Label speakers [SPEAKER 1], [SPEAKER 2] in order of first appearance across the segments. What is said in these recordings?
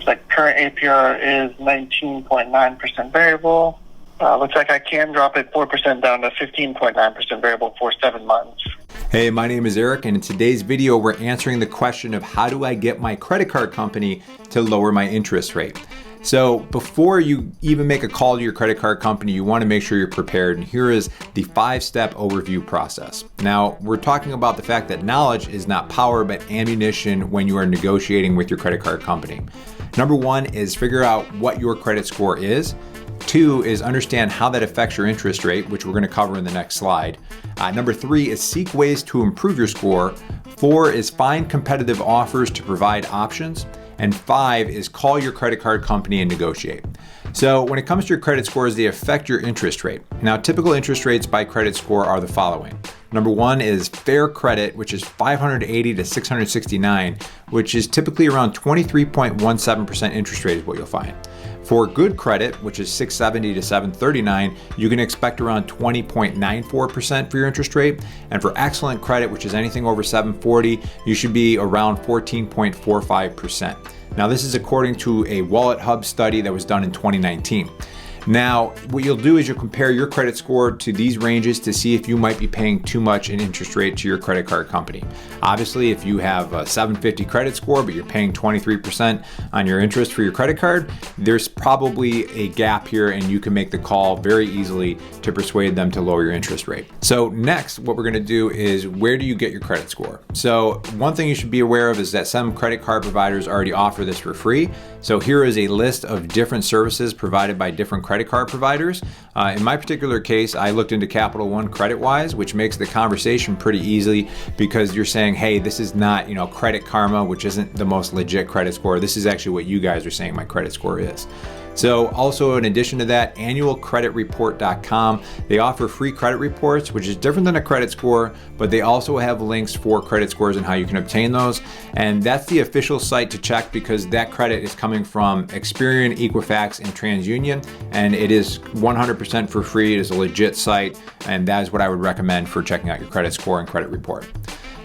[SPEAKER 1] like current APR is 19.9% variable. Looks like I can drop it 4% down to 15.9% variable for 7 months.
[SPEAKER 2] Hey, my name is Eric, and in today's video, we're answering the question of how do I get my credit card company to lower my interest rate? So before you even make a call to your credit card company, you want to make sure you're prepared. And here is the 5-step overview process. Now, we're talking about the fact that knowledge is not power, but ammunition when you are negotiating with your credit card company. Number 1 is figure out what your credit score is. 2 is understand how that affects your interest rate, which we're going to cover in the next slide. Number 3 is seek ways to improve your score. 4 is find competitive offers to provide options. And 5 is call your credit card company and negotiate. So when it comes to your credit scores, they affect your interest rate. Now, typical interest rates by credit score are the following. Number 1 is fair credit, which is 580 to 669, which is typically around 23.17% interest rate is what you'll find. For good credit, which is 670 to 739, you can expect around 20.94% for your interest rate. And for excellent credit, which is anything over 740, you should be around 14.45%. Now, this is according to a Wallet Hub study that was done in 2019. Now, what you'll do is you'll compare your credit score to these ranges to see if you might be paying too much in interest rate to your credit card company. Obviously, if you have a 750 credit score, but you're paying 23% on your interest for your credit card, there's probably a gap here and you can make the call very easily to persuade them to lower your interest rate. So next, what we're gonna do is where do you get your credit score? So one thing you should be aware of is that some credit card providers already offer this for free. So here is a list of different services provided by different credit card providers. In my particular case, I looked into Capital One CreditWise, which makes the conversation pretty easy because you're saying, hey, this is not, Credit Karma, which isn't the most legit credit score. This is actually what you guys are saying my credit score is. So also in addition to that, annualcreditreport.com, they offer free credit reports, which is different than a credit score, but they also have links for credit scores and how you can obtain those. And that's the official site to check because that credit is coming from Experian, Equifax, and TransUnion, and it is 100% for free. It is a legit site, and that is what I would recommend for checking out your credit score and credit report.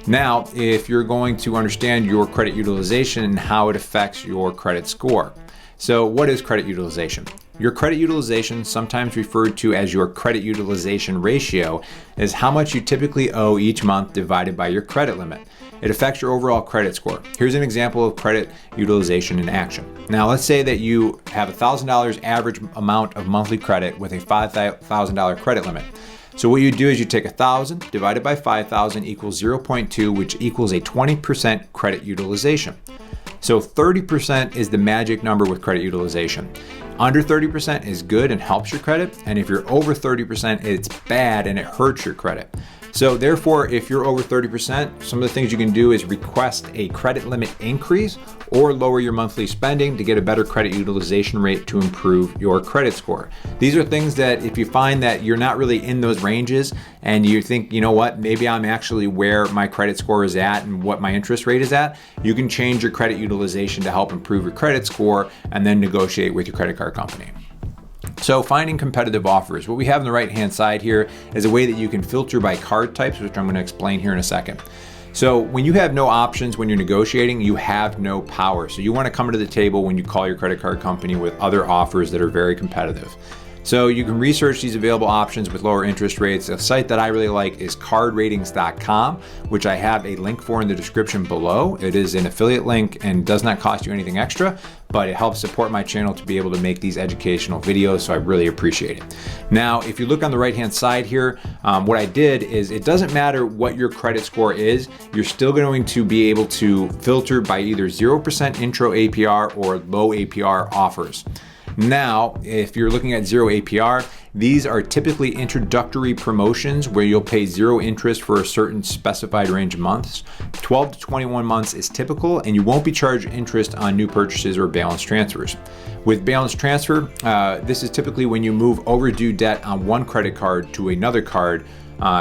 [SPEAKER 2] Now, if you're going to understand your credit utilization and how it affects your credit score. So what is credit utilization? Your credit utilization, sometimes referred to as your credit utilization ratio, is how much you typically owe each month divided by your credit limit. It affects your overall credit score. Here's an example of credit utilization in action. Now, let's say that you have $1,000 average amount of monthly credit with a $5,000 credit limit. So what you do is you take 1,000 divided by 5,000 equals 0.2, which equals a 20% credit utilization. So 30% is the magic number with credit utilization. Under 30% is good and helps your credit. And if you're over 30%, it's bad and it hurts your credit. So therefore, if you're over 30%, some of the things you can do is request a credit limit increase or lower your monthly spending to get a better credit utilization rate to improve your credit score. These are things that if you find that you're not really in those ranges and you think, you know what, maybe I'm actually where my credit score is at and what my interest rate is at, you can change your credit utilization to help improve your credit score and then negotiate with your credit card company. So finding competitive offers. What we have on the right-hand side here is a way that you can filter by card types, which I'm going to explain here in a second. So when you have no options when you're negotiating, you have no power. So you want to come to the table when you call your credit card company with other offers that are very competitive. So you can research these available options with lower interest rates. A site that I really like is cardratings.com, which I have a link for in the description below. It is an affiliate link and does not cost you anything extra, but it helps support my channel to be able to make these educational videos, so I really appreciate it. Now, if you look on the right-hand side here, what I did is it doesn't matter what your credit score is, you're still going to be able to filter by either 0% intro APR or low APR offers. Now, if you're looking at zero APR, these are typically introductory promotions where you'll pay zero interest for a certain specified range of months. 12 to 21 months is typical, and you won't be charged interest on new purchases or balance transfers. With balance transfer, this is typically when you move overdue debt on one credit card to another card,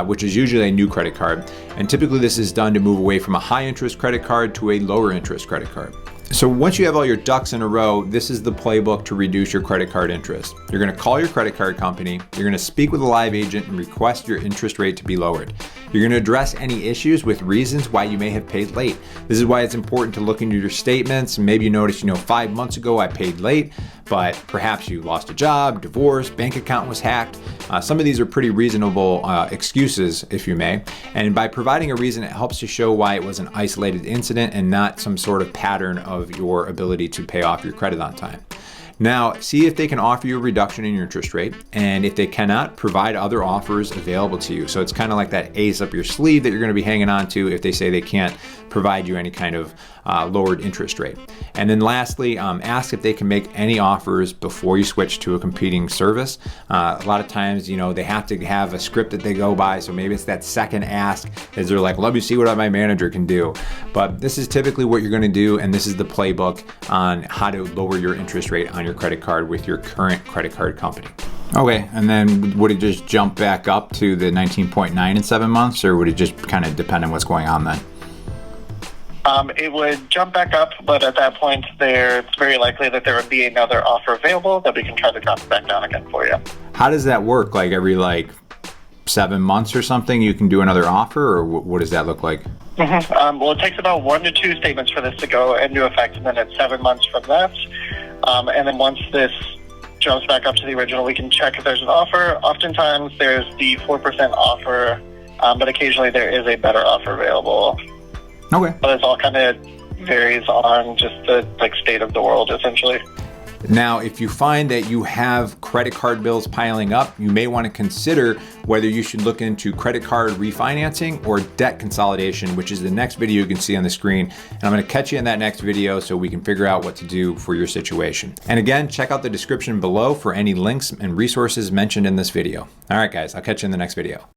[SPEAKER 2] which is usually a new credit card. And typically this is done to move away from a high interest credit card to a lower interest credit card. So once you have all your ducks in a row, this is the playbook to reduce your credit card interest. You're going to call your credit card company, you're going to speak with a live agent and request your interest rate to be lowered. You're going to address any issues with reasons why you may have paid late. This is why it's important to look into your statements. Maybe you noticed, 5 months ago I paid late, but perhaps you lost a job, divorced, bank account was hacked. Some of these are pretty reasonable excuses, if you may. And by providing a reason, it helps to show why it was an isolated incident and not some sort of pattern of your ability to pay off your credit on time. Now, see if they can offer you a reduction in your interest rate, and if they cannot, provide other offers available to you. So it's kind of like that ace up your sleeve that you're going to be hanging on to if they say they can't provide you any kind of lowered interest rate. And then lastly, ask if they can make any offers before you switch to a competing service. A lot of times, they have to have a script that they go by, so maybe it's that second ask as they're like, let me see what my manager can do. But this is typically what you're going to do, and this is the playbook on how to lower your interest rate on your credit card with your current credit card company. Okay, and then would it just jump back up to the 19.9 in 7 months, or would it just kind of depend on what's going on then?
[SPEAKER 1] It would jump back up, but at that point, it's very likely that there would be another offer available that we can try to drop it back down again for you.
[SPEAKER 2] How does that work? Like every 7 months or something, you can do another offer, or what does that look like?
[SPEAKER 1] Mm-hmm. Well, it takes about 1 to 2 statements for this to go into effect, and then it's 7 months from that. And then once this jumps back up to the original, we can check if there's an offer. Oftentimes, there's the 4% offer, but occasionally there is a better offer available.
[SPEAKER 2] Okay.
[SPEAKER 1] But it all kind of varies on just the state of the world, essentially.
[SPEAKER 2] Now, if you find that you have credit card bills piling up, you may want to consider whether you should look into credit card refinancing or debt consolidation, which is the next video you can see on the screen. And I'm going to catch you in that next video so we can figure out what to do for your situation. And again, check out the description below for any links and resources mentioned in this video. All right, guys, I'll catch you in the next video.